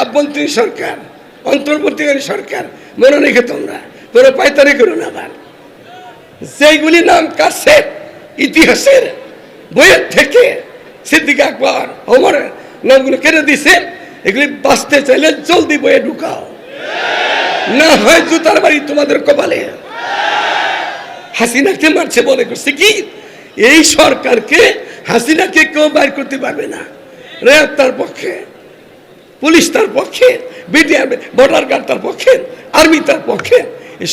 আভ্যন্তরীণ সরকার, অন্তর্বর্তীকালীন সরকার মনে রেখে তোমরা পায়তারি করো না। আবার যেগুলি নাম কাছে ইতিহাসের বইয়ের থেকে সিদ্দিক আকবর ওমর নামগুলো কেটে দিছে, এগুলি বাঁচতে চাইলে জলদি বইয়ে ঢুকাও, না হয় জুতার বাড়ি তোমাদের কপালে। হাসিনাকে মারছে বলে করছে কি, এই সরকারকে হাসিনাকে কেউ বাইর করতে পারবে না। র্যাব তার পক্ষে, পুলিশ তার পক্ষে, বিডিআর ভোটার কার্ড তার পক্ষে, আর্মি তার পক্ষে,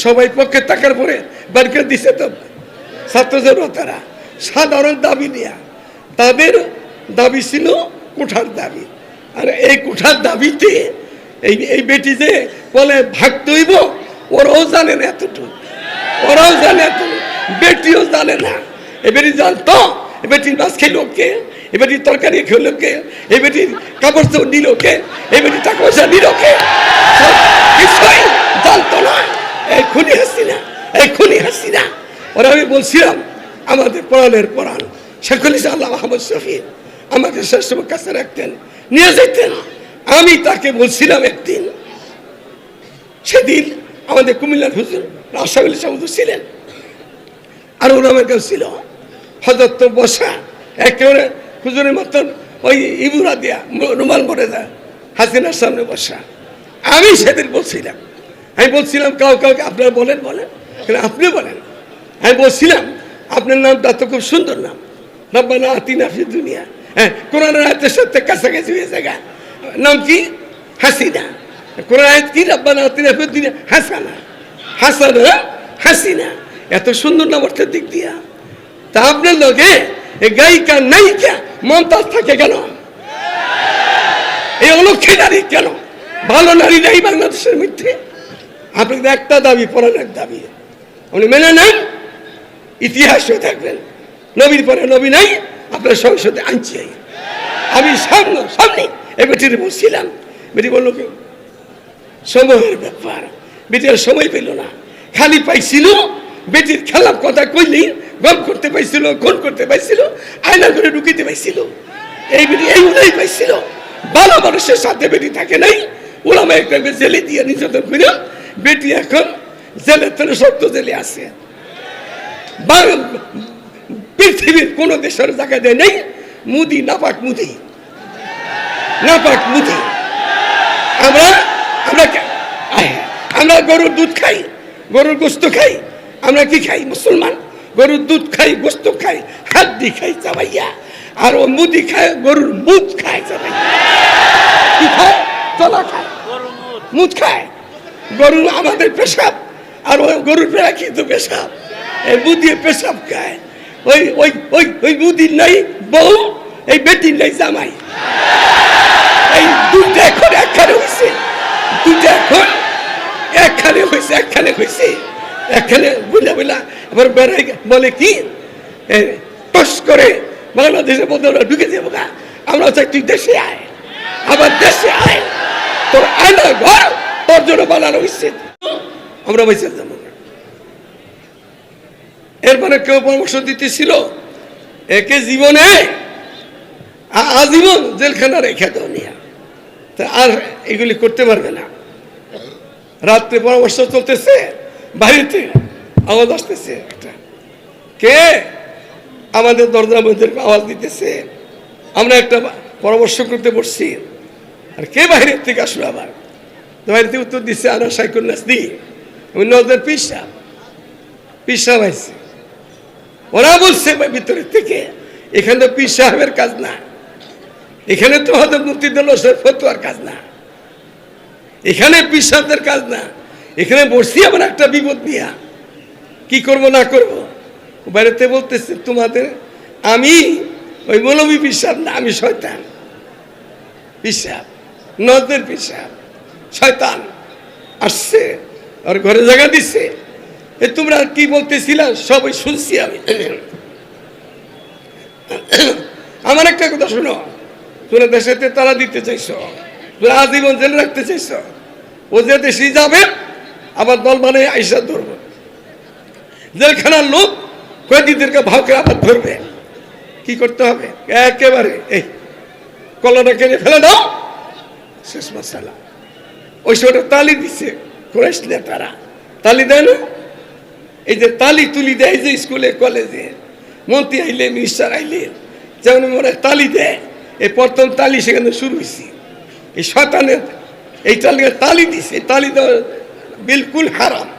সবাই পক্ষে থাকার পরে বাইর করে দিছে। তো ছাত্র জনতারা সাধারণ দাবি নেয়া, তাদের দাবি ছিল কোঠার দাবি। আর এই কোঠার দাবিতে এই বেটি যে বলে ভাগতে হইব, ওরাও জানে না এতটুকু, ওরাও জানে এতটুকু, বেটিও জানে না। এ বেটি জানতো এ বেটির মাছ খেলো কে, এ বেটির তরকারি খেলো কে, এ বেটির কাপড় চোপড় নিল কে, এ বেটির টাকা পয়সা নিল কে, কিছুই জানতো না। এই খুনি হাসিনা, এই খুনি হাসিনা। ওরা আমি বলছিলাম আমাদের পড়ালের পড়ান শেখুল ইসলাম আল্লাহ মাহমুদ শফি আমাকে শেষ সময় কাছে রাখতেন, নিয়ে যেতেন। আমি তাকে বলছিলাম একদিন, সেদিন আমাদের কুমিল্লার হুজুর আশরাফুল ইসলাম হুজুর ছিলেন, আর ওরা আমার কাছে ছিল হজরত বসা একেবারে হুজুরের মতন ওই ইবুরা দিয়া রুমাল পরে যায় হাসিনার সামনে বসা। আমি সেদিন বলছিলাম, আমি বলছিলাম কাউকে আপনারা বলেন, আপনি বলেন। আমি বলছিলাম আপনার নামটা তো খুব সুন্দর নাম, রব্বানা আতিনা ফিদ দুনিয়া, হ্যাঁ কোরআনের আয়াতের সাথে কাছাকাছি হয়ে জায়গা। নাম কি? হাসিনা। কোরআন আয়াত কি? রব্বানা আতিনা ফিদ দুনিয়া হাসানা, হাসানা হাসিনা। এত সুন্দর নাম অর্থের দিক দিয়া। তা আপনার লোকে গায়িকা নায়িকা মমতাজ থাকে কেন? এই অলক্ষী নারী কেন? ভালো নারী নাই বাংলাদেশের মধ্যে? আপনাদের একটা দাবি, পড়ানোর দাবি, উনি মেনে নেন, ইতিহাস হয়ে থাকবেন। নবীর পরে নবী নাই, আপনার সংসদে আনছি। আমি সামনে এ বেটির বলছিলাম, বেটি বলল কি সময়ের ব্যাপার, বেটির সময় পেল না, খালি পাইছিল বেটির খেলার কথা কইলেই গপ করতে পাইছিল, গোল করতে পাইছিল, আয়না করে ঢুকিতে পাইছিল। এই বেটি এইগুলোই পাইছিল। ভালো মানুষের সাথে বেটি থাকে নাই, ওলামা একটা জেলে দিয়ে নির্যাতন করে বেটি এখন জেলের থেকে শক্ত জেলে আছে। পৃথিবীর কোন দেশের জায়গা দেয় নেই মুদি, নাপাক মুদি, নাপাক মুদি। আমরা গরুর দুধ খাই, গরুর গোস্ত খাই। আমরা কি খাই? মুসলমান গরুর দুধ খাই, গোস্ত খাই, হাড্ডি খাই চাবাইয়া। আর ও মুদি খায়, গরুর মুদ খায় চাবাইয়া। কি খায়? চলা খায়, মুদ খায়। গরু আমাদের পেশাব, আর ওই গরুর পেড়া কিন্তু পেশাব, এই মুদিয়ে পেশাব খায়। ওই ওই ওই ওই মুদির নাই বউ, এই বেটির নাই জামাই। এই দুইটা এখন একখানে হয়েছে, দুইটা এখন একখানে হয়েছে, একখানে হয়েছে, একখানে বুঝলা বুঝলা। এবার বেড়াই বলে কি টস করে বাংলাদেশের মধ্যে ওরা ঢুকে যাবো গা। আমরা চাই তুই দেশে আয়, আবার দেশে আয়, তোর আয়না ঘর তোর জন্য বানানো হয়েছে, আমরা বেঁচে যাবো। এরপরে কেউ পরামর্শ দিতেছিল একে জীবনে আজীবন জেলখানা রেখে দাও নিয়া, তা আর এগুলি করতে পারবে না। রাত্রে পরামর্শ চলতেছে, বাড়িতে আওয়াজ আসতেছে, একটা কে আমাদের দরজার মধ্যে আওয়াজ দিতেছে। আমরা একটা পরামর্শ করতে বসছি, আর কে বাইরের থেকে আসলো? আবার বাইরে থেকে উত্তর দিচ্ছে আনা সাইকুল নাসদি, আমি নজর পিসাব, পিসাব আইছে। ওরা বলছে ভিতরের থেকে, এখানে তো পীর সাহেবের কাজ না, এখানে তো হয়তো মুফতিদের ফতোয়ার কাজ না, এখানে পীর সাহেবদের কাজ না। এখানে বসছি আবার একটা বিপদ নিয়ে, কি করব না করব। বাইরেতে বলতেছে তোমাদের, আমি ওই মৌলবী পীর সাহেব না, আমি শয়তান পীর সাহেব, নজর পীর সাহেব শয়তান আসছে, আর ঘরে জায়গা দিচ্ছে। তোমরা কি বলতেছিলা সবাই শুনছি আমি। আমার একটা কথা শোনো, তোমরা দেশেতে তারা দিতে চাইছো, তোমরা আজীবন জেলে রাখতে চাইছো। ও যে দেশে যাবে আবার দল মানে আইসা ধরবে, জেলখানার লোক কয়েদিদেরকে ভাব করে আবার ধরবে। কি করতে হবে? একেবারে এই কলাটা কেটে ফেলে দাও, শেষ মশালা। ওই সময়টা তালি দিচ্ছে কুরাইশ নেতারা, তালি দেয় না? এই যে তালি তুলি দেয় যে স্কুলে কলেজে মন্ত্রী আইলে মিনিস্টার আইলে যেমন মনে তালি দেয়, এই প্রথম তালি সেখানে শুরু হয়েছে। এই শয়তানের এই তালি দিছে, তালি দেওয়া বিলকুল হারাম।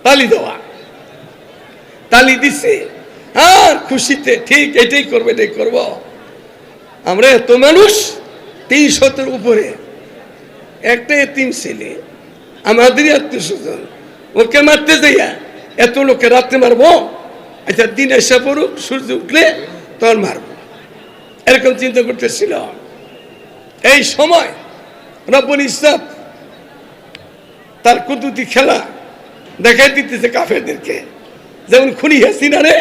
তালি দেওয়া, তালি দিছে আর খুশিতে ঠিক এটাই করবে, এটাই করব। আমরা এত মানুষ ৩০০-র উপরে, একটা এতিম ছেলে আমাদেরই আত্মীয় স্বজন, ওকে মারতে যাইয়া এত লোকে রাত্রে মারবো? আচ্ছা দিন এসে পড়ুক, সূর্য উঠলে তখন মারবো, এরকম চিন্তা করতেছিল। এই সময় রব্বুল ইজ্জত তার কুদরতি খেলা দেখাই দিতেছে কাফেরদেরকে। যেমন খুনি হাসিনারে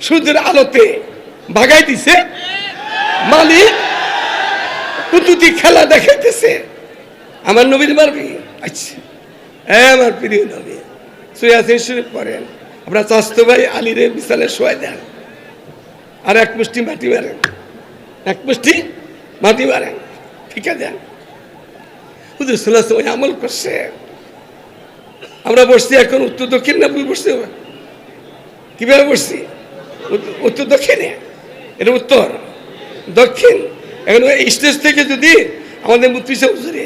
সূর্যের আলোতে ভাগাই দিছে, মালিক কুদরতি খেলা দেখাইতেছে। আমার নবীর মারবি? আচ্ছা আমার প্রিয় নবী ইয়াসিন শরীফ পড়েন, আপনার চাস্তো ভাই আলীরে বিছালে শোয়াই দেন, আর এক মুষ্টি মাটি মারেন, এক মুষ্টি মাটি মারেন, ঠিক আছে? হুজুর সাল্লাল্লাহু আলাইহি ওয়াসাল্লাম আমল করছে। আমরা বসছি এখন উত্তর দক্ষিণ না ভুল বসছি? কিভাবে বসছি? উত্তর দক্ষিণে, এটা উত্তর দক্ষিণ। এখন এই স্টেজ থেকে যদি আমাদের মুফতি সাহেব হুজুরে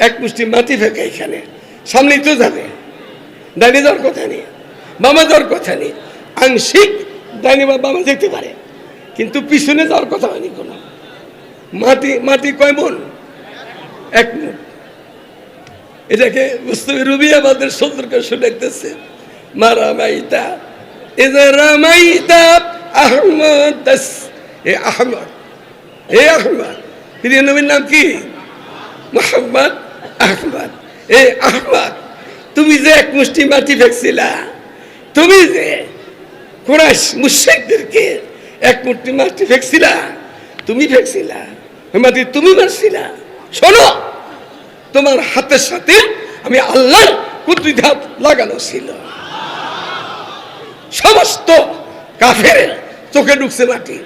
এক মুষ্টি মাটি ফেঁকে এখানে, সামনেই তো যাবে, ডাইনে যাওয়ার কথা নেই, বামা যাওয়ার কথা নেই। আংশিক ডাইনে বা বামা যেতে পারে, কিন্তু পিছনে যাওয়ার কথা হয়নি কোনো। মাটি মাটি কয় মন? এক মন। এটাকে বুঝতে রুবি আমাদের সুন্দরকে শুনাইতেছে, মা রামাইতা ইযা রামাইতা আহমদ। এ আহমদ, এ আহমদ, প্রিয় নবীর নাম কি? মুহাম্মদ আহমদ। এ আহমদ, তুমি যে এক মুষ্টি মাটি ফেকছিলা, তুমি যে কুরাইশ মুশরিকদেরকে এক মুষ্টি মাটি ফেকছিলা, তুমি ফেকছিলা, মাটি তুমি মারছিলা। শোনো, তোমার হাতের সাথে আমি আল্লাহর কুদরতি হাত লাগানো ছিল। সমস্ত কাফের চোখে ঢুকছে মাটি,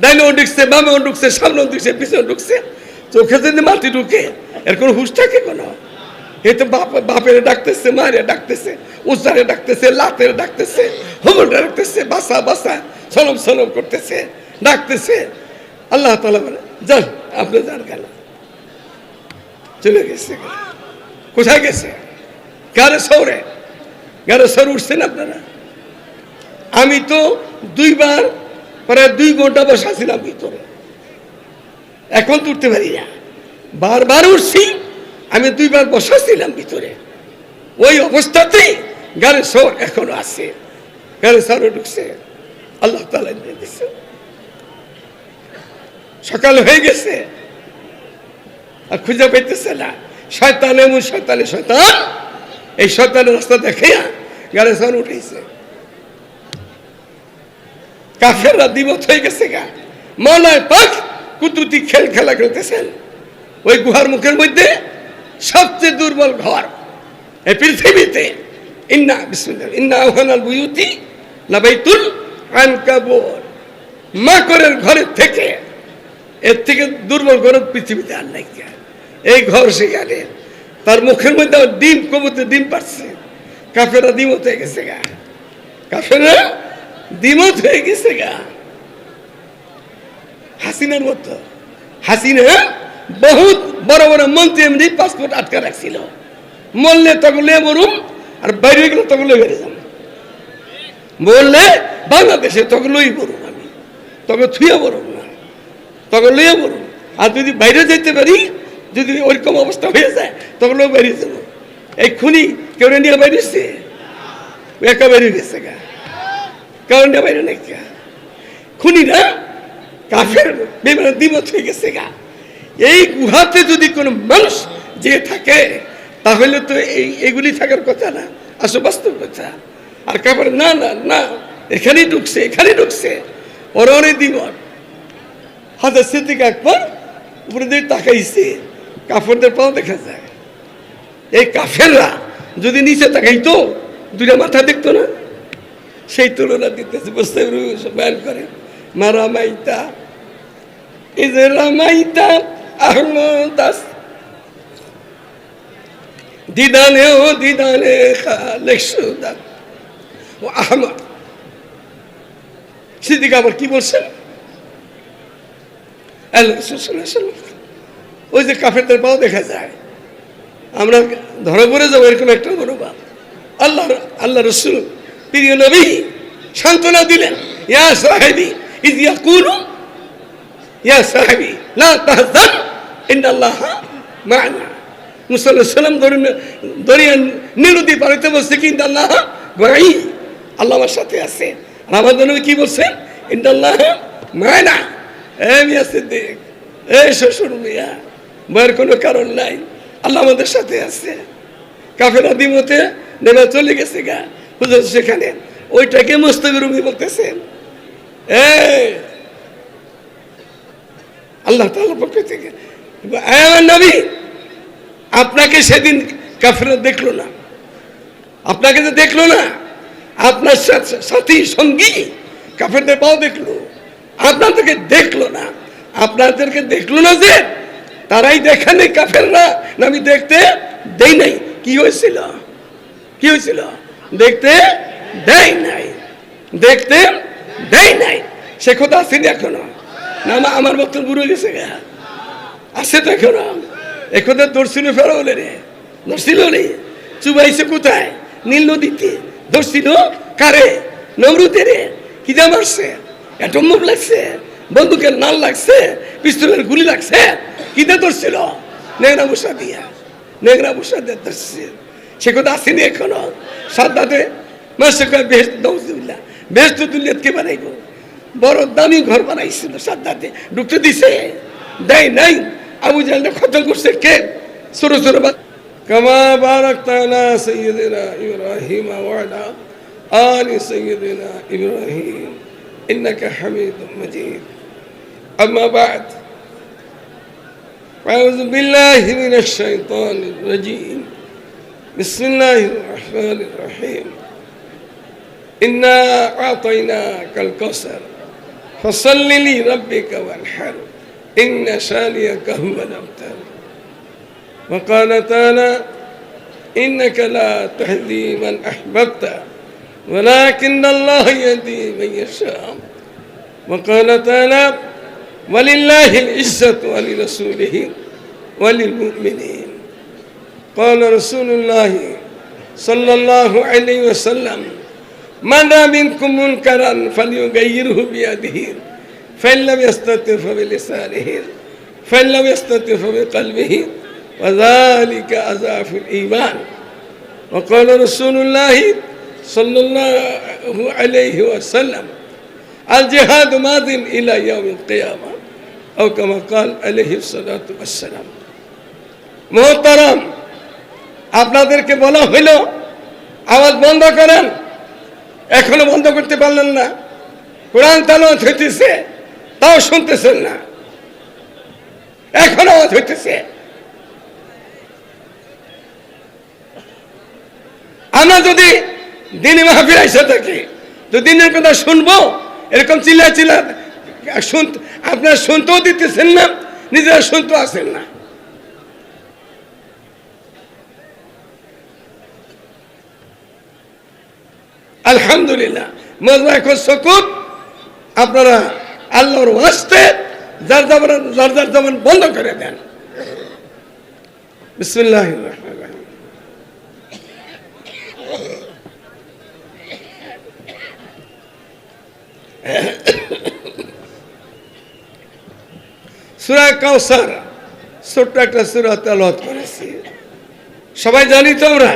ডাইনেও ঢুকছে, বামেও ঢুকছে, সামনেও ঢুকছে, পিছনে ঢুকছে। চোখে যদি মাটি ঢুকে এর কোনো হুঁশ থাকে কোনো? এ তো বাপের ডাকতেছে, মায়ের ডাকতেছে, উচ্চারে ডাকতেছে, লাতের ডাকতেছে, হুমুরে ডাকতেছে, বাসা বাসা সলম সলম করতেছে, ডাকতেছে। আল্লাহ তাআলা বলে যান, আপনি যান। গেল, চলে গেছে। কোথায় গেছে? গারে শহরে। গারে শহরে উঠছেন আপনারা? আমি তো দুইবার প্রায় 2 ঘন্টা বসা ছিলাম ভিতরে, এখন তো উঠতে পারি না। বারবার উঠছি, আমি 2 বার বসা ছিলাম ভিতরে, ওই অবস্থাতেই গারে শহর এখনো আছে। গারে শহরে ঢুকছে, আল্লাহ তাআলা দিয়ে দিচ্ছে। সকাল হয়ে গেছে আর খুঁজে পাইতেছে না। শয়তান এমন শয়তানের শয়তান, এই শয়তানের রাস্তা দেখে গারে শহর উঠেছে। কাফেররা দ্বিমত হয়ে গেছে গা। মৌলায় পাক কুদরতি খেলা খেলতেছেন ওই গুহার মুখের মধ্যে, সবচেয়ে দুর্বল ঘর এই পৃথিবীতে। ইন্না বিসমিল্লাহ ইন্না আওহানাল বুয়ুতি লাবাইতুল আনকাবুত। মাকড়ের ঘরের থেকে এর থেকে দুর্বল ঘর পৃথিবীতে আর নাই। এই ঘর সেখানে, তার মুখের মধ্যে ডিম, কবুতর ডিম পাচ্ছে। কাফেররা দ্বিমত হয়ে গেছে গা, কাফেররা দ্বিমত হয়ে গেছে গা। হাসিনার মতো, হাসিনা বহুত বড় বড় মন্ত্রী এমনি পাসপোর্ট আটকা রাখছিল। মরলে তখন মরুম, আর বাইরে গেলে তখন বেড়ে যাব। বললে বাংলাদেশে তখন লই বলুন, আমি তখন থুয়ে বলুন না, তখন লইয়া বলুন। আর যদি বাইরে যেতে পারি, যদি ওইরকম অবস্থা হয়ে যায়, তখন লোক বেরিয়ে যাব। এই খুনি কেউ নিয়ে বেরিয়েছে, একা বেরিয়ে গেছে গা, কারণ বাইরে নাই। খুনিরা কাফের বেমানের দ্বিমত হয়ে গেছে গা। এই গুহাতে যদি কোনো মানুষ যে থাকে, তাহলে তো এগুলি থাকার কথা না, আসলে বাস্তব কথা। আর কাপড় না না না, এখানেই ঢুকছে, এখানে ঢুকছে, ওর অনেক দ্বিমত। হাজার সিদ্দিক আকবর উপরে দিয়ে তাকাইছে, কাফেরদের পাও দেখা যায়। এই কাফেররা যদি নিচে তাকাইতো, 2টা মাথা দেখতো না। সেই তুলনা দিতেছে, বুঝতে বয়ান করে, মা রামাইতা এই যে রামাইতা আহমদ দিদানে ও দিদানে খালেক সুদাত ও আহমদ। সিদ্দিক আবার কি বলছেন? ওই যে কাফেরদের পাও দেখা যায়, আমরা ধরা পড়ে যাবো এরকম একটা মনোভাব। আল্লাহ রসুল প্রিয় নবী সান্ত্বনা দিলেন, ইয়া সাহেবি ইয ইয়াকুলু ইয়া সাহেবি লা তাহজান ইন্নাল্লাহা মা'না। মুসা আলাইহিস সালাম দরিয়া নীলনদী পানিতে বলছে কি ইন্নাল্লাহা মা'i, আল্লাহ আমার সাথে আছে। আর আমাদের নবী কি বলছেন? ইন্নাল্লাহা মা'না। এই মিয়া সিদ্দিক, এই শ্বশুর মিয়া, ভয়ের কোনো কারণ নাই, আল্লাহ আমাদের সাথে আছে। কাফেররা দ্বিমতে নেমে চলে গেছে গা হুজুর সেখানে, ওইটাকে মুস্তাফির রুমি বলতেছেন। আল্লাহ তাআলার পক্ষ থেকে আমার নবী, আপনাকে সেদিন কাফেররা দেখলো না, আপনাকে তো দেখলো না, আপনার সাথী সঙ্গী কাফেরদের পাও দেখলো, আপনাদেরকে দেখলো না। আপনাদেরকে দেখলো না যে তারাই দেখেনি কাফেররা, না আমি দেখতে দেই নাই। কি হয়েছিল? কি হয়েছিল? দেখতে দেয় নাই, দেখতে দেয় নাই। সে কথা আসেনি এখনো না, আমার বক্তব্য বুড়ো গেছে গা, আছে তো এখনো। এখন ধরছিল ফেরাউনে রে, ধরছিল রে, চুবাইছে কোথায়? নীল নদীতে। ধরছিল কারে? নমরুদে রে। কি দাম আসছে? অ্যাটম বোম লাগছে, বন্দুকের নাল লাগছে, পিস্তলের গুলি লাগছে। কিদে ধরছিল? নেংরা বসা দিয়া, নেংরা বসা দিয়ে ধরছে। সে কথা আসেনি এখনো। সাদ্দাতে মাসে কয় বেহেশত নাউজুবিল্লাহ, বেহেশত দুনিয়াত কে বানাইব? বড় দামি ঘর বানাইছিল সাদ্দাতে, ঢুকতে দিছে? দেয় নাই। আবু জাহেল খতম করছে কে? ছোট ছোট বাচ্চা। কামা বারাকতা আলা সাইয়্যিদিনা ইব্রাহিম ওয়া আলা আলি সাইয়্যিদিনা ইব্রাহিম ইন্নাকা হামিদুম মাজিদ। আম্মা বা'দ, আউযু বিল্লাহি মিনাশ শাইতানির রাজীম। বিসমিল্লাহির রাহমানির রাহিম। ইন্না আ'তাইনাকাল কাউসার ফাসাল্লি লিরাব্বিকা ওয়ানহার ইন্না শানিয়াকা হুয়াল আবতার। وقال تعالى إنك لا تهدي من أحببت ولكن الله يهدي من يشاء. وقال تعالى ولله العزة ولرسوله وللمؤمنين. قال رسول الله صلى الله عليه وسلم من رأى منكم منكرا فليغيره بيده فإن لم يستطع فبلسانه فإن لم يستطع فبقلبه وذلك أضعف الإيمان. وقال رسول الله صلى الله عليه وسلم الجهاد ماض إلى يوم القيامة أو كما قال عليه الصلاة والسلام. محترم, আপনাদেরকে বলা হইল আওয়াজ বন্ধ করেন, এখনো বন্ধ করতে পারলেন না। কোরআন তেলাওয়াত হইতেছে, তাও শুনতেছেন না, এখনো আওয়াজ হইতেছে। আমরা যদি দিনে মাহফিল আইসা থাকি, তো দিনের কথা শুনবো, এরকম চিল্লা চিল্লা আপনারা শুনতেও দিতেছেন না, নিজেরা শুনতেও আসেন না। আলহামদুলিল্লাহ, মজা এখন সকুত আপনারা আল্লাহর ওয়াস্তে যার যার জবান বন্ধ করে দেন। বিসমিল্লাহির রহমানির রহিম। সূরা কাউসার ছোট্ট একটা সূরা তেলাওয়াত করেছি, সবাই জানি তো আমরা।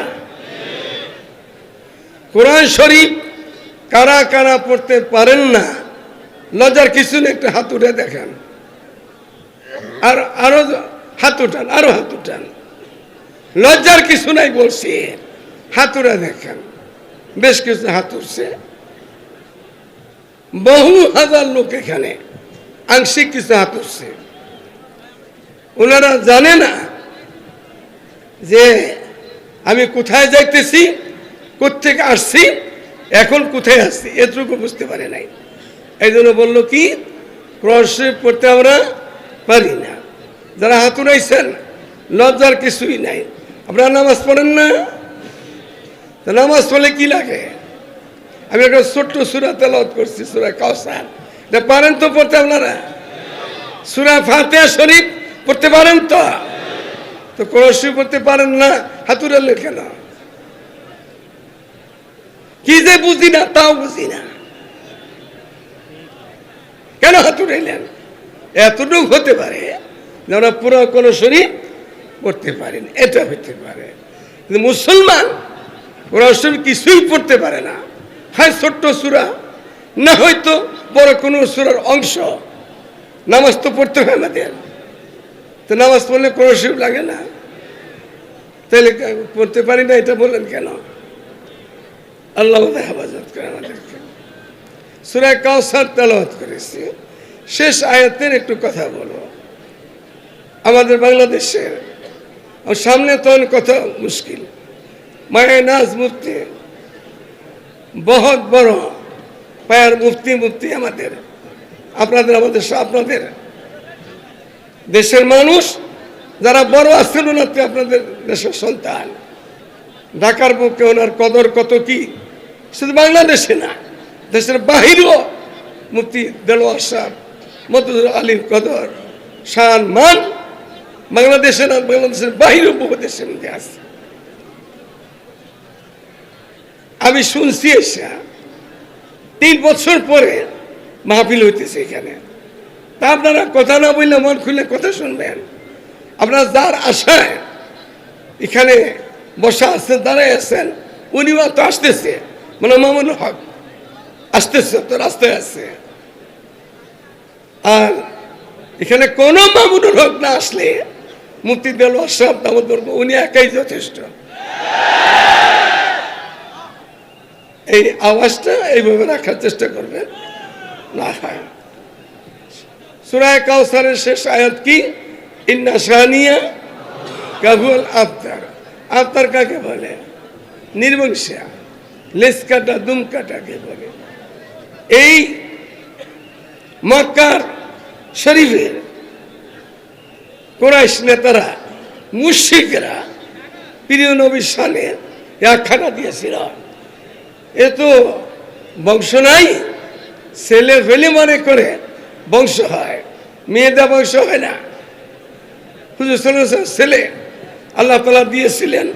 কোরআন শরীফ কারা কারা পড়তে পারেন না, লজ্জার কিছু নেই, একটু হাত উঠে দেখেন। আর আরো হাত উঠান, আরো হাত উঠান, লজ্জার কিছু নাই বলছি, হাত উঠে দেখেন। বেশ কিছু হাত উঠছে, বহু হাজার লোক এখানে, আংশিক কিছু হাত উঠছে। ওনারা জানে না যে আমি কোথায় যাইতেছি, কোত্থেকে আসছি, এখন কোথায় আসছি, এতটুকু বুঝতে পারে নাই। এই জন্য বললো কি, কোরআন শরীফ পড়তে আমরা পারি না। যারা হাত উঠাইছেন, লজ্জার কিছুই নাই, আপনারা নামাজ পড়েন না? তো নামাজ পড়লে কি লাগে? আমি একটা ছোট্ট সূরা তেলাওয়াত করছি, সূরা কাউসার। এটা পারেন তো পড়তে আপনারা? সূরা ফাতিহা শরীফ পড়তে পারেন তো? তো কোরআন শরীফ পড়তে পারেন না, হাতুড়ালেন কেন? কি যে বুঝি না, তাও বুঝি না, কেন হাতুড়াইলেন? এতটুকু হতে পারে যে আমরা পুরো কোরআন শরীফ পড়তে পারেন, এটা হতে পারে। কিন্তু মুসলমান কোরআন শরীফ কিছুই পড়তে পারে না, হয় ছোট্ট সূরা, না হয়তো বড় কোনো সূরার অংশ। নামাজ তো পড়তে হয় আমাদের, তো নামাজ পড়লে কোরআন শরীফ লাগে না? তাহলে পড়তে পারি না এটা বললেন কেন? আল্লাহ হেফাজত করে আমাদেরকে। সূরা কাউসার তেলাওয়াত করেছি, শেষ আয়াতের একটু কথা বলবো। আমাদের বাংলাদেশের সামনে তো অনেক কথা মুশকিল। মায়ানাজ মুফতি, বহুত বড় পায়ার মুফতি আমাদের, আপনাদের দেশের মানুষ যারা বড় আছেন, ওনাতে আপনাদের দেশের সন্তান। ঢাকার বুকে ওনার কদর কত কি, শুধু বাংলাদেশে না, দেশের বাহিরেও মুফতি দেলোয়ার সাহেব মতুজুর আলীর কদর শান মান বাংলাদেশে না, বাংলাদেশের বাহিরেও বহু দেশের মধ্যে আছে। আমি শুনছি এসে 3 বছর পরে মাহফিল হইতেছে এখানে। তা আপনারা কথা না বললে, মন খুলে কথা শুনবেন। আপনারা যার আশায় এখানে বসা আছেন, দাঁড়ায় আছেন, উনিও তো আসতেছে, মানে মামুনুল হক আসতেছে, তো রাস্তায় আছে। আর এখানে কোন মামুনুল হক না আসলে মুফতি দেলোয়ার সাহেব দামোদর, উনি একাই যথেষ্ট। এই আওয়াজটা এইভাবে রাখার চেষ্টা করবেন না হয়। সূরা কাউসারের শেষ আয়াত কি? ইন্না শানিয়া কাহুয়াল আবতার। আবতার কাকে বলে? নির্বংশা, লেজ কাটা, দুম কাটাকে বলে। এই মক্কার শরীফের কুরাইশ নেতারা, মুশরিকরা প্রিয় নবীর শানে একখানা দিয়েছিল, এ তো বংশ নাই, ছেলে ফেলে মনে করে বংশ হয়, মেয়েদের বংশ হয় না। হুজুর সাল্লাল্লাহু আলাইহি ওয়াসাল্লাম ছেলে আল্লাহ তাআলা দিয়েছিলেন,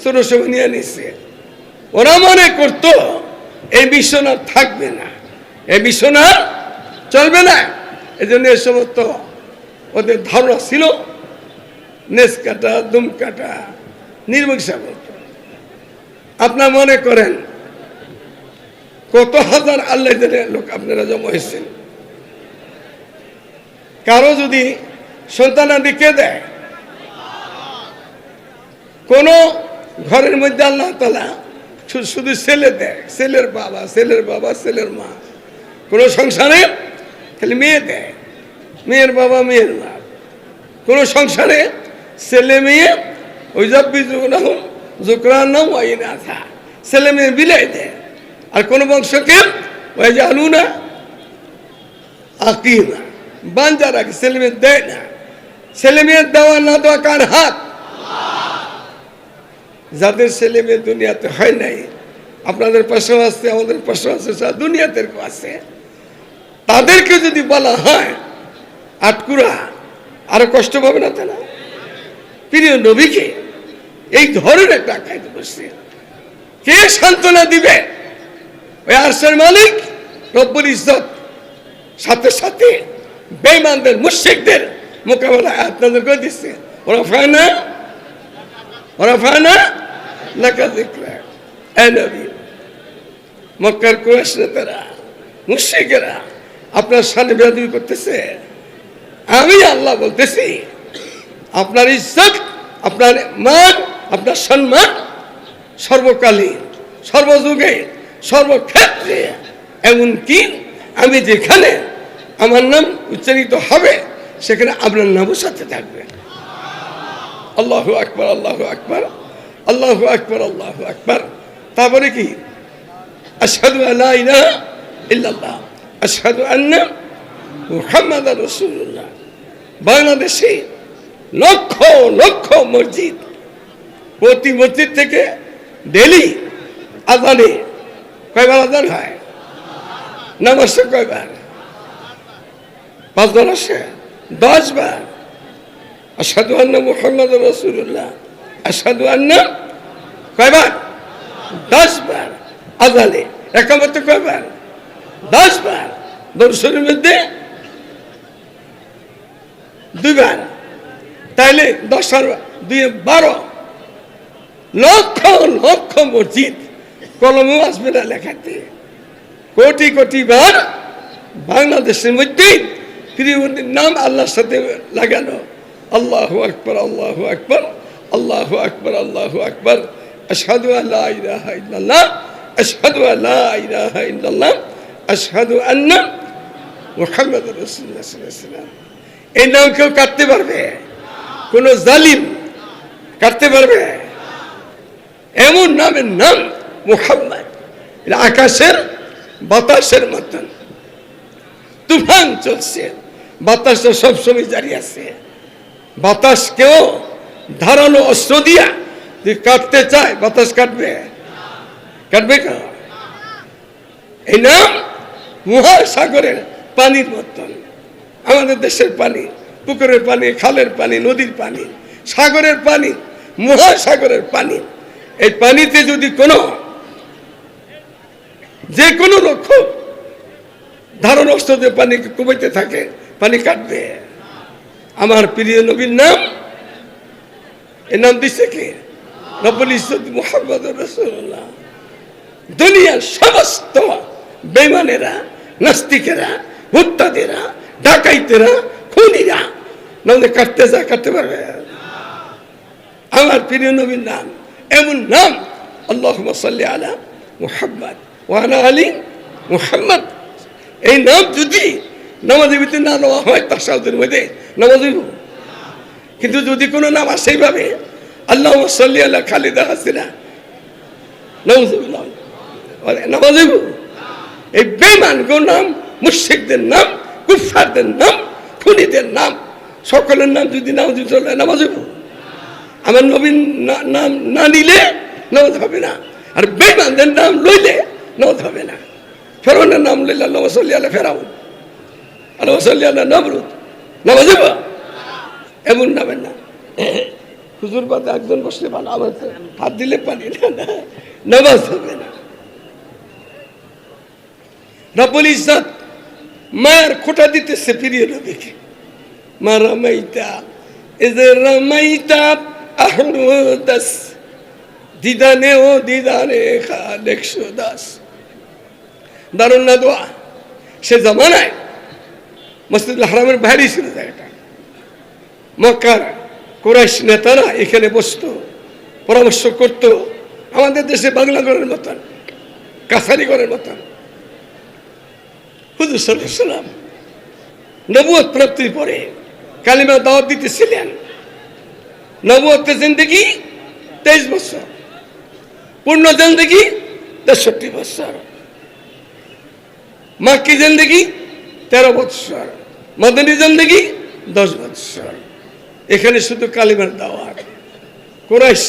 ছোট সময় নিয়ে নিছে। ওরা মনে করতো এই বিশ্বনা থাকবে না, এই বিশ্বনা চলবে না। এই জন্য এই সমস্ত ওদের ধারণা ছিল, নেস কাটা, দুম কাটা, নির্বংশা বলতো। আপনার মনে করেন কত হাজার আল্লাহ লোক আপনারা জমা হয়েছেন। কারো যদি সন্তানাদিকে দেয়, কোন ঘরের মধ্যে আল্লাহ তাআলা শুধু ছেলে দেয়, ছেলের বাবা, ছেলের বাবা, ছেলের মা। কোন সংসারে খালি মেয়ে দেয়, মেয়ের বাবা, মেয়ের মা। কোন সংসারে ছেলে মেয়ে, ওই জব্বি জুকরান নাম ওই না থা, ছেলে মেয়ে বিলাই দেয়। আর কোন বংশকে ওই যে আলু না আকি না, বাঞ্জা রাখে, ছেলে মেয়ে দেয় না। ছেলে মেয়ে দেওয়া না দেওয়া কার হাত? যাদের ছেলে মেয়ে দুনিয়াতে হয় নাই, আপনাদের পাশেও আছে, আমাদের পাশেও আছে, দুনিয়াতে আছে, তাদেরকে যদি বলা হয় আটকুরা, আরো কষ্ট পাবে না তারা? প্রিয় নবীকে এই ধরনের টাকায় বসছে, কে সান্ত্বনা দিবে? ওই আরশের মালিক রব্বুল ইজ্জত সাথে সাথে বেঈমানদের, মুশরিকদের মোকাবেলা আপনাদের করে দিচ্ছে। ওরা ফায়না লাকা যিকরা, এ নবী। মক্কার কুরাইশ নেতারা, মুশরিকেরা আপনার সামনে বেয়াদবি করতেছে। আমি আল্লাহ বলতেছি, আপনার ইজ্জত, আপনার মান, আপনার সম্মান সর্বকালীন, সর্বযুগে, সর্বক্ষেত্রে, এমনকি আমি যেখানে আমার নাম উচ্চারিত হবে সেখানে আপনার নামও সাথে থাকবে। আল্লাহু আকবার, আল্লাহু আকবার, আল্লাহু আকবার, আল্লাহু আকবার। তারপরে কি? আশহাদু আল্লা ইলাহা ইল্লাল্লাহ, আশহাদু আন্না মুহাম্মাদুর রাসূলুল্লাহ। বাংলাদেশে লক্ষ লক্ষ মসজিদ, প্রতি মসজিদ থেকে ডেলি আজানে কয়বার আজান হয়? নামাজে কয়বার? 5 বার আসে? 10 বার। আশহাদু আন্না মুহাম্মাদুর রাসূলুল্লাহ, আশহাদু আন্না কয়বার? 10 বার আজানে। একামতে কয়বার? 10 বার। দরুদ শরীফের মধ্যে 2 বার। তাইলে 10 আর 2 12। লক্ষ লক্ষ মসজিদ, কলমেও আসবে না লেখাতে। কোটি কোটি বার বাংলাদেশের মধ্যে প্রিয়দের নাম আল্লাহর সাথে লাগানো। আল্লাহু আকবার, আল্লাহু আকবার, আল্লাহু আকবার, আল্লাহু আকবার, আশহাদু আল্লা ইলাহা ইল্লাল্লাহ, আশহাদু আল্লা ইলাহা ইল্লাল্লাহ, আশহাদু আন্না মুহাম্মাদুর রাসূলুল্লাহ সাল্লাল্লাহু আলাইহি ওয়াসাল্লাম। এই নাম কেউ কাটতে পারবে? কোন জালিম কাটতে পারবে? এমন নামের নাম মুহাম্মদ। এটা আকাশের বাতাসের মতন, তুফান চলছে, বাতাস সবসময় জারি আছে। বাতাসকেও ধারালো অস্ত্র দিয়া যদি কাটতে চায়, বাতাস কাটবে? কাটবে কেন? এই নাম মহাসাগরের পানির মতন। আমাদের দেশের পানি, পুকুরের পানি, খালের পানি, নদীর পানি, সাগরের পানি, মহাসাগরের পানি। এই পানিতে যদি কোনো যে কোনো লক্ষ্য ধারণ অস্ত্র দিয়ে পানিকে কমাইতে থাকে, পানি কাটবে। আমার প্রিয় নবীর নাম, এর নাম দিচ্ছে কে? রব্বুল ইজ্জত মুহাম্মদুর রাসূলুল্লাহ। দুনিয়ার সমস্ত বেঈমানেরা, নাস্তিকেরা, মুরতাদেরা, ডাকাইতেরা, খুনিরা নামে কাটতে যায়, কাটতে পারবে? আমার প্রিয় নবীর নাম এমন নাম, আল্লাহুম্মা সাল্লি আলা মুহাম্মদ ওয়া আলা আলি মুহাম্মদ। এই নাম যদি নামাজের ভিতরে না নেওয়া হয়, তাশাহুদের মধ্যে নামাজ হইব। কিন্তু যদি কোনো নাম আসে এইভাবে, আল্লাহুম্মা সাল্লি আলা খালিদা হাসিনা, নামাজ হইব? এই বেঈমানদের নাম, মুশরিকদের নাম, কুফফারদের নাম, খুনিদের নাম, সকলের নাম যদি নামাজ চলে, নামাজ হইব? আমার নবীর নাম না নিলে নামাজ হবে না, আর বেঈমানদের নাম লইলে নামাজ হবে না। ফেরাউনের নাম লইলে আল্লাহুম্মা সাল্লি আলা ফেরাউন, আল্লাহুম্মা সাল্লি আলা নমরুদ, নামাজ হইব? এমন নামের না। হুজুর বাদে একজন বসলে ভালো, আমার হাত দিলে পানি না, নামাজ হবে না। রব্বুল ইজ্জত মায়ের খোঁটা দিতেছে প্রিয় নবীকে। মা রামাইতা ইয রামাইতা আহমদাস, দিদানে ও দিদানে খাল 110। দারুন না দোয়া। সে জামানায় মসজিদুল হারামের বাইরে ছিল জায়গাটা। মক্কার কুরাইশ নেতারা এখানে বসতো, পরামর্শ করত, আমাদের দেশে বাংলা ঘরের মতন, কাছারি ঘরের মতন। হুজুর সাল্লাল্লাহু আলাইহি ওয়াসাল্লাম নবুয়ত প্রাপ্তির পরে কালিমা দাওয়াত দিতেছিলেন। নবুয়তের জিন্দেগি 23 বছর, পূর্ণ জিন্দেগি 63 বছর, মাক্কি জিন্দেগি 13 বছর, মদনী জিন্দেগি 10 বছর। এখানে শুধু কালিমার দাওয়াত। কুরাইশ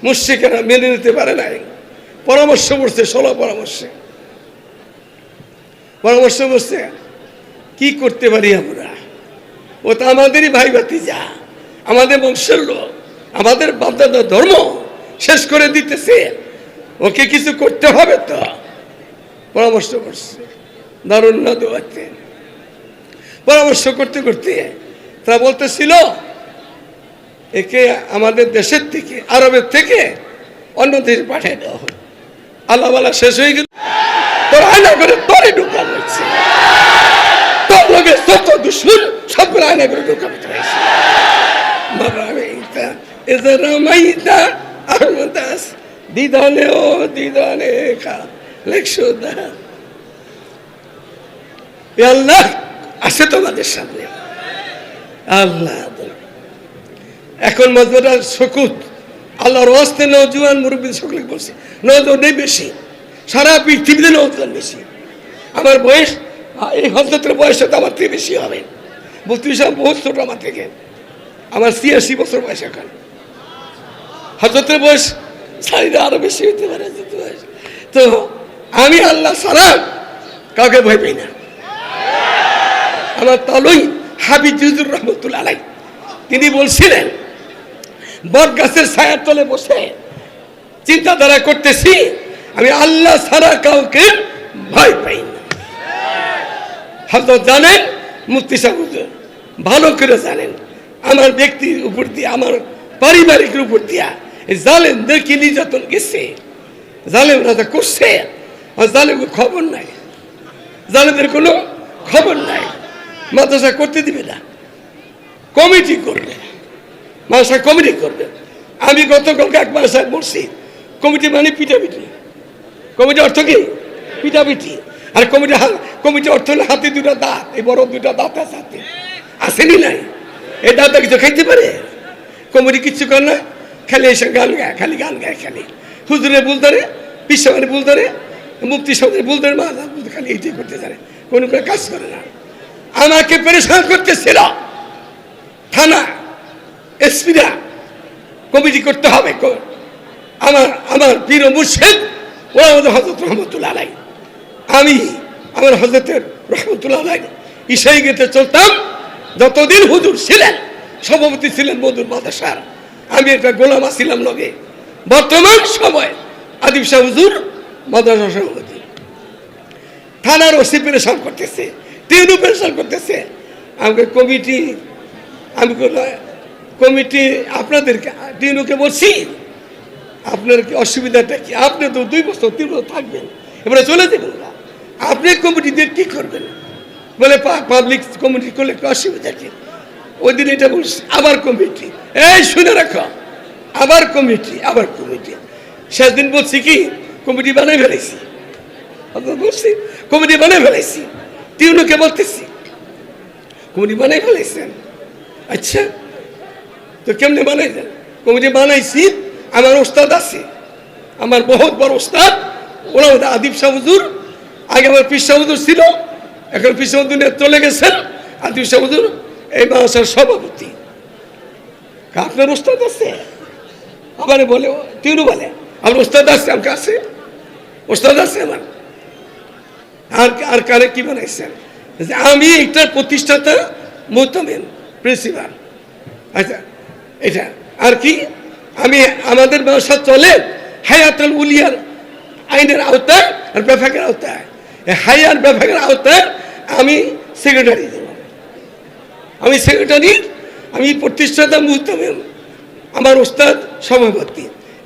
মুশরিকরা মেনে নিতে পারে নাই, পরামর্শ করছে, 16 পরামর্শ করছে কি করতে পারি আমরা? ও তো আমাদেরই ভাই ভাতিজা, আমাদের বংশের লোক, আমাদের বাপদাদার ধর্ম শেষ করে দিতেছে, ওকে কিছু করতে হবে তো। পরামর্শ করছে, দারুন না দোয়াতে। পরামর্শ করতে করতে তারা বলতেছিল, একে আমাদের দেশের থেকে, আরবের থেকে অন্য দেশে পাঠিয়ে দেওয়া হবে। আল্লাহওয়ালা শেষ হয়ে গেল, তোর আয়না করে তোরে ঢুকা হয়েছে, তোর লোকের যত দুশ্মন সবগুলো আয়না করে ঢুকা হয়েছে। বাবা রামাইতা ইয রামাইতা আহমদাস, দিদানে ও দিদানে খা 110। আল্লাহ আছে তোমাদের সামনে। আল্লাহ এখন মজবুরা সকুত আল্লাহর ওয়াস্তে নওজোয়ান মুরব্বী সকলে বলছে, নওজোয়ান বেশি, সারা পৃথিবীতে নওজোয়ান বেশি। আমার বয়স, এই হযরতের বয়স তো আমার থেকে বেশি হবে। 32 সাল বহুত ছোট আমার থেকে, আমার 86 বছর বয়স এখন। হযরতের বয়স সাইদে আরো বেশি হইতে পারে হযরতের বয়স। তো আমি আল্লাহ ছাড়া কাউকে ভয় পাই না। আমার তলই হাবিব হুজুর রহমতুল্লাহ আলাইহি তিনি বলছিলেন, বট গাছের ছায়ার তলে বসে চিন্তাধারা করতেছি আমি আল্লাহ ছাড়া কাউকে ভয় পাই না। হযরত জানেন, মুফতি সাহেব হুজুর ভালো করে জানেন, আমার ব্যক্তির উপর দিয়ে, আমার পারিবারিক উপর দিয়া জালেমদের কি নির্যাতন গেছে, জালেম রাজা করছে, আর জালেমের খবর নাই, জালেমদের কোনো খবর নাই। মাদ্রাসা করতে দিবে না, কমিটি করবে, মাদ্রাসা কমিটি করবে। আমি গতকালকে এক মাদ্রাসায় বলছি, কমিটি মানে পিটাপিটি। কমিটি অর্থ কি? পিটাপিটি। আর কমিটি অর্থ হলো হাতে দুটা দাঁত, এই বড় দুটা দাঁত আছে হাতে, আসেনি নাই, এই দাঁতটা কিছু খাইতে পারে? কমিটি কিচ্ছু করে না, খালি এসে গান গায়, খালি গান গায়, খালি হুজুরের ভুল ধরে, পিসাবের ভুল ধরে, মুফতি সাহেবের ভুল ধরে, মাঝা খালি এইটাই করতে জানে, কোনো কাজ করে না। আমাকে পরেশান করতেছিল থানা এসপিরা, কমিটি করতে হবে। আমার পীর মুর্শিদ ওরা আমাদের হযরত রহমতুল্লাহ আলাইহি, আমি আমার হযরতের রহমতুল্লাহ আলাইহি ঈশাই গেতে চলতাম। যতদিন হুজুর ছিলেন, সভাপতি ছিলেন মধুর মাদ্রাসার, আমি একটা গোলাম ছিলাম লগে। বর্তমান সময় আদিব শাহ হুজুর মাদ্রাসা সভাপতি। থানার ওসি পরেশান করতেছে, তিনও পরেশান করতেছে আমাকে কমিটি। আমি কমিটি আপনাদেরকে তিনকে বলছি, আপনার কি অসুবিধাটা কি? আপনি তো 2 বছর 3 বছর থাকবেন, এবারে চলে যাবেন না, আপনি কমিটি দিয়ে কি করবেন? বলে পাবলিক কমিটি করলে অসুবিধা কি? ওই দিন এটা বলছি, আবার কমিটি, এই শুনে রাখো, আবার কমিটি, আবার কমিটি। সেদিন বলছি কি কমিটি বানাই ফেলেছি, বলছি কমিটি বানাই ফেলেছি, তিনকে বলতেছি কমিটি বানাই ফেলেছেন। আচ্ছা, তো কেমনে বানাইছেন? কমিটি বানাইছি, আমার ওস্তাদ আছে, আমার বহুত বড় ওস্তাদ, ওরা আদিব শাহ হুজুর। আগে আমার পীর শাহ হুজুর ছিল, এখন পীর শাহ হুজুর চলে গেছেন, আদিব শাহ হুজুর এই মাদ্রাসার সভাপতি। আপনার ওস্তাদ আছে? আবার বলে, তিনও বলে আমার ওস্তাদ আছে, আমার কাছে ওস্তাদ আছে আমার। আর কারে কি বানাইছেন? আমি এটার প্রতিষ্ঠাতা, মুহতামিম, প্রিন্সিপাল। আচ্ছা, এটা আর কি? আমি আমাদের ব্যবসা চলে হায়াতুল উলিয়ার আইনের আওতায় আর বিভাগের আওতায়। হায়ার বিভাগের আওতায় আমি সেক্রেটারি দেব, আমি সেক্রেটারি, আমি প্রতিষ্ঠাতা, মুহতামিম, আমার ওস্তাদ সভাপতি।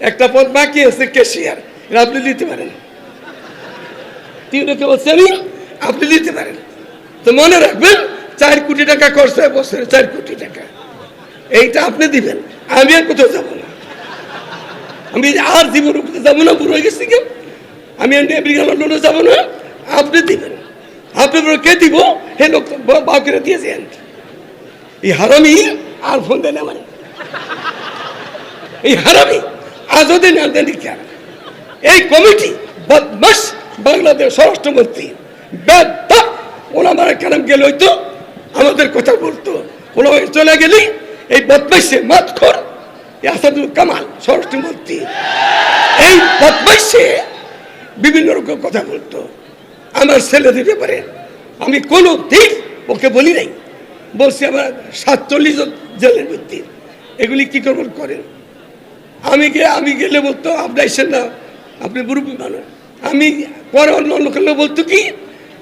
একটা পদ বাকি আছে ক্যাশিয়ার, আপনি দিতে পারেন। তিনকে বলছি আমি, আপনি দিতে পারেন। তো মনে রাখবেন 4 কোটি টাকা খরচ হয় বছরে, 4 কোটি টাকা, এইটা আপনি দিবেন। আমি আর কোথাও যাবো না, আমি আর জীবন যাবো না, বুড়ো হয়ে গেছি কেউ, আমি লোনে যাবো না, আপনি দিবেন। আপনি কে দিব? হে লোক বাউকে দিয়েছেন। এই হারামি আর ফোন দেন আমার, এই হারামি আজও দেন আর দেন কেন? এই কমিটি বদমাস, বাংলাদেশ স্বরাষ্ট্রমন্ত্রী বেদ্যা, ওলামার কালাম গেলে হইতো আমাদের কথা বলতো, ওলামা চলে গেলি এই বদমাইশে মাতখোর আসাদুল কামাল স্বরাষ্ট্রমন্ত্রী, এই বদমাইশে বিভিন্ন রকম কথা বলতো আমার ছেলেদের ব্যাপারে। আমি কোনো দিন ওকে বলি নাই, বলছি আমার 47 জন জেলের মধ্যে, এগুলি কি করবেন করেন। আমি গেলে বলতো আপনি আসেন না, আপনি মুরব্বী মানুষ। আমি পরে অন্য লোকের বলতো কি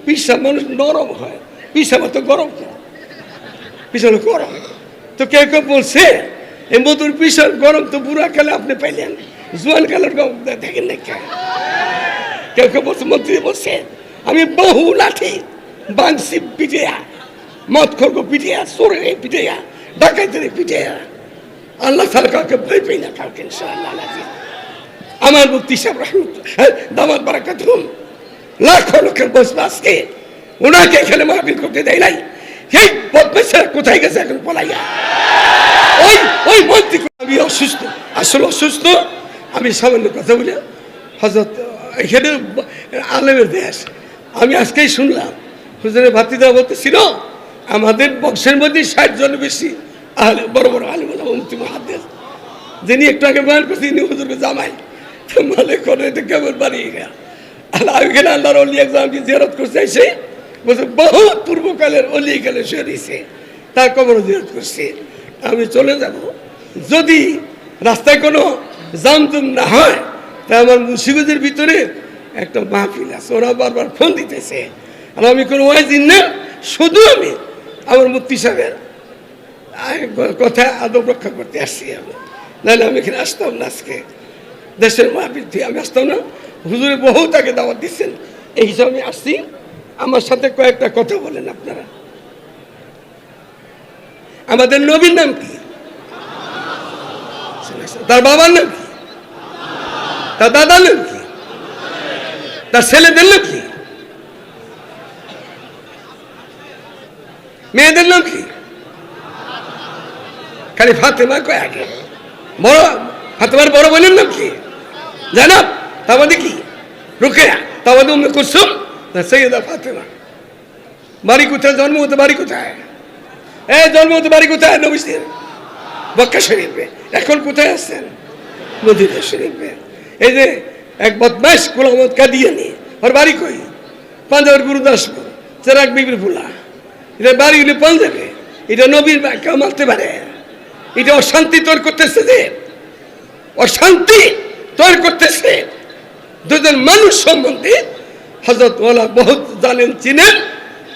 পিসা মানুষ নরম হয়, পিসা তো গরম, পিসা গরম। তো কেউ কেউ বলছে এই মধুর পিসার গরম তো বুড়া কালে আপনি পাইলেন, জোয়ান কালের গরম দেখেন না। কেউ কেউ বলছে, মন্ত্রী বলছে আমি বহু লাঠি বাংসি পিটিয়া, মদ খর্গ পিটিয়া, চোরে পিটিয়া, ডাকাইতে পিটিয়া, আল্লাহ তাআলা কাউকে ভয় পাই না, কাউকে ইনশাআল্লাহ। আমার মুফতি সাহেব রহমতুল্লাহ দামাত বারাকাতুহুম লাখো লোকের বসবাসকে ওনাকে এখানে মাহফিল করতে দেয় নাই। এই বদমাইশরা কোথায় গেছে এখন পলাইয়া? ওই মন্ত্রী, আমি অসুস্থ, আসলে অসুস্থ। আমি সামান্য কথা বলি, হযরত এখানে আলেমের দেশ। আমি আজকেই শুনলাম হুজুরের ভাতিজা বলতেছিল আমাদের বংশের মধ্যে 60 জন বেশি বড় বড় আলেম মুফতি মুহাদ্দিস যিনি একটু আগে বয়ান করছি ইনি হুজুরকে জামাই, তো মনে করে এটা কেমন বানিয়ে গেল। এখানে আল্লাহর অলি একজন জিয়ারত করছে, এসে বলছে বহুত পূর্বকালের অলি গেলে সরিয়েছে, তার কবর জিয়ারত করছে। আমি চলে যাব, যদি রাস্তায় কোনো জামজুম না হয় তা আমার মুন্সিগঞ্জের ভিতরে একটা মাহফিল আছে, ওরা বারবার ফোন দিতেছে, আর আমি কোনো ওয়াজিন না, শুধু আমি আমার মুফতি সাহেবের কথা আদব রক্ষা করতে আসছি। আমি নাহলে আমি এখানে আসতাম না, আজকে দেশের মাহফিল থেকে আমি আসতাম না। হুজুরে বহু তাকে দাওয়াত দিচ্ছেন, এই হিসাবে আমি আসছি। আমার সাথে কয়েকটা কথা বলেন আপনারা। আমাদের নবীর নাম কি? তার বাবার নাম কি? তার দাদার নাম কি? তার ছেলেদের নাম কি? মেয়েদের নাম কি? খালি ফাতেমা কয় আগে, বড় ফাতেমার বড় বোনের নাম কি? জানাব, তা বাদে কি? রুকেয়া, তা বাদে উম্মে কুলসুম, সৈয়দা ফাতেমা। বাড়ি কোথায়? জন্ম হতে বাড়ি কোথায়? জন্ম হতে বাড়ি কোথায়? নবীদের মক্কা শরীফে। এখন কোথায় আছেন? মদিনা শরীফে। এই যে এক বদমাশ গোলাম কাদিয়ানি, ওর বাড়ি কই? পাঞ্জাবের গুরুদাসপুর, চেরাক বিবির ফুলা। এটা বাড়ি হলে পাঞ্জাবে। এটা নবীর কেউ মারতে পারে? এটা অশান্তি তৈরি করতেছে, যে অশান্তি তৈরি করতেছে। দুজন মানুষ সম্বন্ধে হযরত ওয়ালা বহুত জানেন, চিনেন,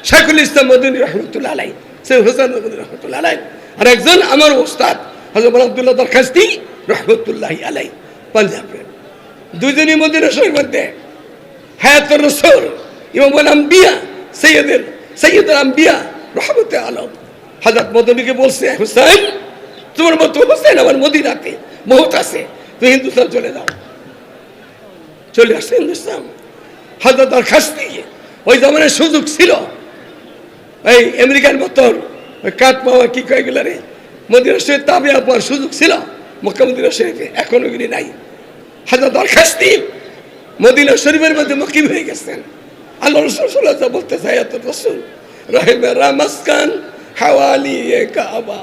শাইখুল ইসলাম মদনী রহমতুল্লাহ আলাইহি, শেখ হোসেন মদনী রহমতুল্লাহ আলাইহি, আর একজন আমার ওস্তাদ হযরত আব্দুল্লাহ দরখাস্তি রহমতুল্লাহি আলাইহি, পাঞ্জাবের। দুইজনই মদিনা শরীফের মধ্যে হায়াতুর রাসূল ইমামুল আম্বিয়া সৈয়দুল আম্বিয়া রহমতে আলম হযরত মদনীকে বলছে, হুসাইন তোমার মতো হুসাইন আমার মদিনাতে বহুত আছে, তুই হিন্দুস্তান চলে যাও। চলে আসছে হিন্দুস্তান। হযরত দরখাস্তি ওই জামানায় সুযোগ ছিল, এই আমেরিকার মতন ওই কাঠ পাওয়া কি কয়ে গেল রে, মদিনা শরীফ তাবিয়া পাওয়ার সুযোগ ছিল মক্কা মদিনা শরীফে, এখন ওগুলি নাই। হযরত দরখাস্তি মদিনা শরীফের মধ্যে মুকিম হয়ে গেছেন। আল্লাহ রাসূল সাল্লাল্লাহু আলাইহি ওয়াসাল্লাম বলতে সায়াতুর রাসূল রহিমে রামাসকান হাওয়ালি এ কাবা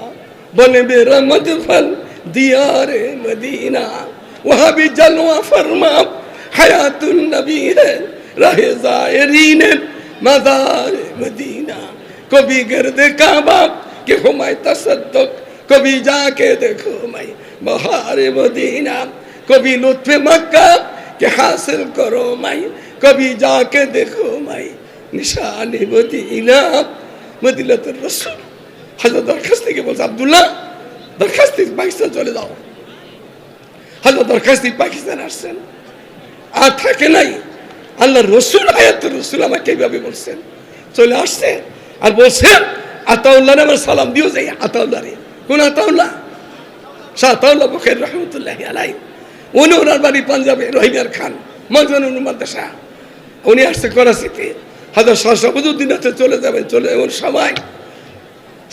বনে বে রহমত ফল দিয়ারে মদিনা ওয়া বি জলওয়া ফরমা হায়াতুন নবী है रहे ज़ायरीन मज़ार मदीना कभी गर्द काबा के हुमाय तसद्दुक कभी जाके देखो मैं बहार मदीना कभी लुत्फ मक्का के हासिल करो मैं कभी जाके देखो मैं निशान मदीना मदीनातुर रसूल। हज़रत दरखास्ती के बोलते अब्दुल्लाह दरखास्ती पाकिस्तान चले जाओ। हज़रत दरखास्ती पाकिस्तान আসছেন, আর থাকে নাই। আল্লাহ রসুল হায়াতুর রসুল আমাকে এইভাবে বলছেন, চলে আসছে আর বলছেন আতাউল্লাহ আমার সালাম দিও যাই। আতাউল্লাহ রে, কোন আতাউল্লাহ? শাহ আতাউল্লাহ বখের রহমতুল্লাহি আলাইহি। উনি ওনার বাড়ি পাঞ্জাবে, রহিমিয়ার খান মজনুন মাদ্রাসা। উনি আসছে করাচিতে। হাজার শাহ শাহাবুদ্দিন হাতে চলে যাবেন, চলে এমন সময়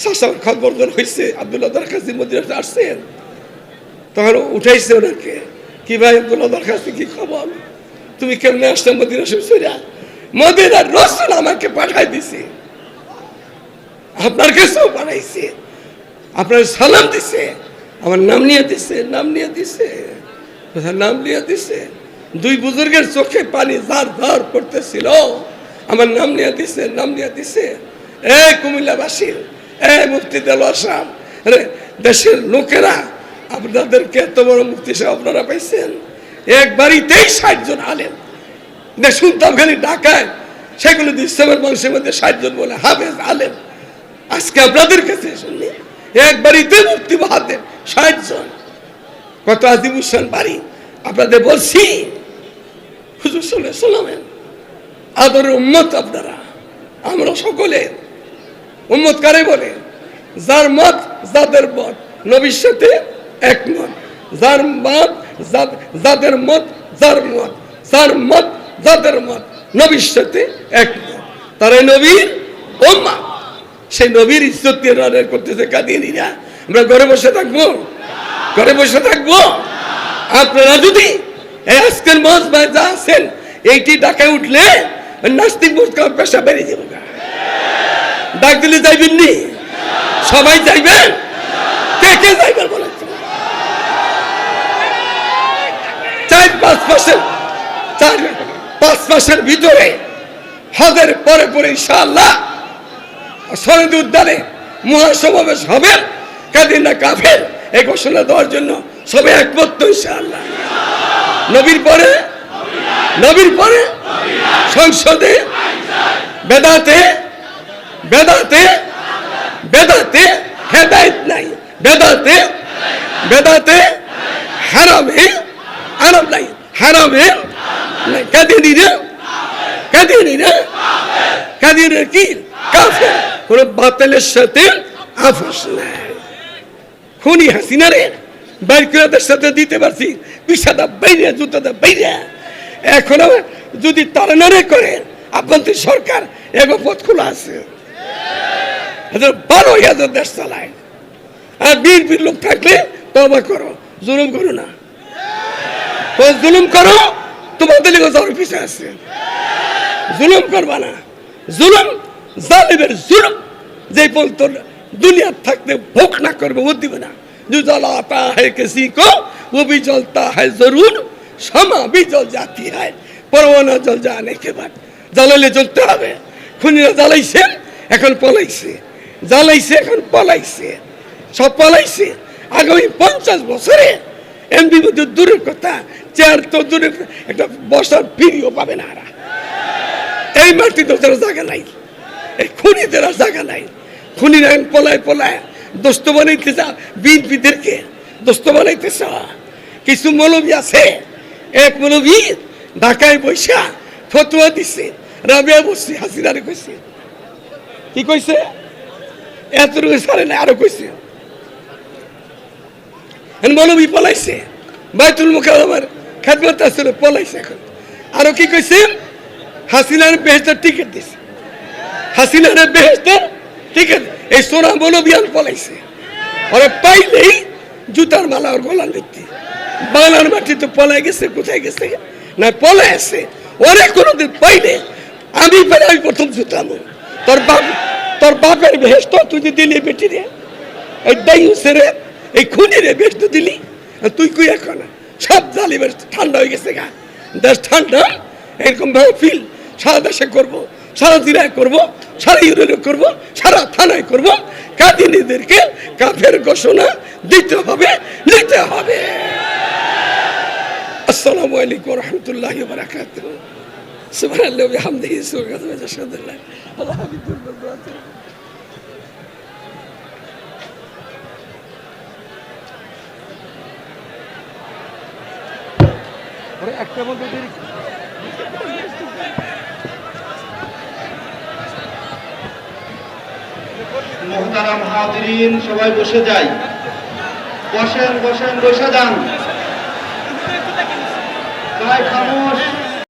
শাহ সাহেব খবর হয়েছে আব্দুল্লাহ দরখাস্তি মদিনাতে আসছেন। তখন উঠাইছে ওনাকে, কি ভাই আব্দুল্লাহ দরখাস্তি, কি খবর? তুমি কেমনে আসছো মদিনা শরীফ? মদিনার রাসূল আমাকে পাঠাই দিছে, আপনার কাছেও পাঠাইছে, আপনার সালাম দিছে, আমার নাম নিয়ে দিছে, নাম নিয়ে দিছে, নাম নিয়ে দিছে। দুই বুজুর্গের চোখে পানি ঝার ঝার করতেছিল, আমার নাম নিয়ে দিছে, নাম নিয়ে দিছে। কুমিল্লাবাসীর, মুফতি দেলোয়ার সাহেব, দেশের লোকেরা আপনাদেরকে এত বড় মুফতি সাহেব আপনারা পাইছেন। এক বাড়িতেই 60 জন আলেম, শুনতাম খালি ঢাকায় সেগুলো ইসলামের মানুষের মধ্যে 60 জন বলে হাফেজ আলেম। আজকে আপনাদের কাছে শুনলি এক বাড়িতে মুফতি বাহাদের 60 জন, কত আজিমুসান বাড়ি। আপনাদের বলছি হুজুর সাল্লাল্লাহু আলাইহি ওয়াসাল্লামের আদরের উম্মত আপনারা, আমরা সকলে উম্মত কারে বলে? যার মত যাদের মত নবীর সাথে একমত, যার মত যাদের মত যার মত, যার মত যাদের মত নবীর সাথে একমত, তারাই নবীর উম্মত। সেই নবীর ইজ্জত নিয়ে করতেছে কাদিয়ানীরা। আমরা ঘরে বসে থাকবো? ঘরে বসে থাকবো? আপনারা যদি এই আজকের মজমায় যা আছেন এইটি ডাকায় উঠলে নাস্তিক মুরতাদ পেশা বেড়ে যাবে। ডাক দিলে যাইবেন নি? সবাই যাইবেন? কে কে যাইবেন বলেন? 5 মাসের ভিতরে হজের পরে পরে ইনশাআল্লাহ শহীদ উদ্যানে মহাসমাবেশ হবে। কাদিনা কাফের এই ঘোষণা দেওয়ার জন্য সবাই একমত তো ইনশাআল্লাহ। নবীর পরে সংসদে বেদাতে বেদাতে বেদাতে হেদায়েত নাই, বেদাতে হারামে আরাম নাই, হারামে নাই। কাদিনা কি কাফের, কোন বাতিলের সাথে আপোষ নাই। খুনি হাসিনারে বাইর করে তার সাথে দিতে পারছি, পিসাদা বাইরে জুতাদা বাইরে। এখন যদি তারা নারে করে আপনাদের সরকার এগো পথ খোলা আছে, 12,000 দেশ চালায়। আর বিএনপির লোক থাকলে তওবা করো, জুলুম করো না। জুলুম করো তোমাদের লেগে পিছে আছে, জুলুম করবা না। জুলুম জালিমের জুলুম যে পর্যন্ত দুনিয়া থাকতে ভোগ না করবে ও দিবে না। जो जलाता है किसी को वो भी जलता है जरूर, क्षमा भी जल जाती है परवाना जल जाने के बाद। জ্বালালে জ্বলতে হবে। খুনিরা জ্বালাইছে এখন পলাইছে, জ্বালাইছে এখন পলাইছে, সব পলাইছে। আগামী 50 বছরে এমপি মধ্যে দূরের কথা, চেয়ার তো দূরের, একটা বসার ফিরিও পাবে না। এই মাটিতে যারা জায়গা নাই, এই খুনিদের জায়গা নাই। খুনিরা পলায় পলায় দোস্ত বানাইতে চা, বিদেরকে দোস্ত বানাইতে চা। কিছু মৌলবী আছে, এক মৌলবী ঢাকায় বৈশা ফতোয়া দিছে, রাবিয়া বসছি হাসিনারে কইছে, কি কইছে এতটুকু সারে না, আরো কইছে। মৌলবী পলাইছে, বাইতুল মুকাররমের খেদমত আসলে পলাইছে। এখন আরো কি কইছে, হাসিনার বেহেশতের টিকিট দিছে, হাসিনার বেহেশতের টিকিট। এই সোনা মৌলবিয়ান পলাইছে, ওরা পাইলেই জুতার মালা ওর গলার ভিত্তি। বাংলার মাটিতে পলাই গেছে, কোথায় গেছে না পলাই আছে। ওরে কোনোদিন পাইলে আমি পেলে আমি প্রথম জুতামো। তোর বাপের বেহেশত তুই দিলি বেটি রে, এই দাইছে রে, এই খুনি রে বেহেশত দিলি তুই। কুই এখন সব জালিমের ঠান্ডা হয়ে গেছে গা, দেশ ঠান্ডা। এরকম ভাবে ফিল সারা দেশে করবো, সারা জেলায় করবো, সারা ইউনিয়নে করবো, সারা থানায় করবো। কাদিনীদেরকে কাফের ঘোষণা দিতে হবে, নিতে হবে। আসসালামু আলাইকুম ওয়া রাহমাতুল্লাহি ওয়া বারাকাতুহু। সুবহানাল্লাহি ওয়া বিহামদিহি সুবহানাল্লাহি ওয়া শাহাদাল্লাহ একটা বলতে দেরি। মোহতারাম হাজিরিন, সবাই বসে যাই, বসেন বসে যান, সবাই খামোশ।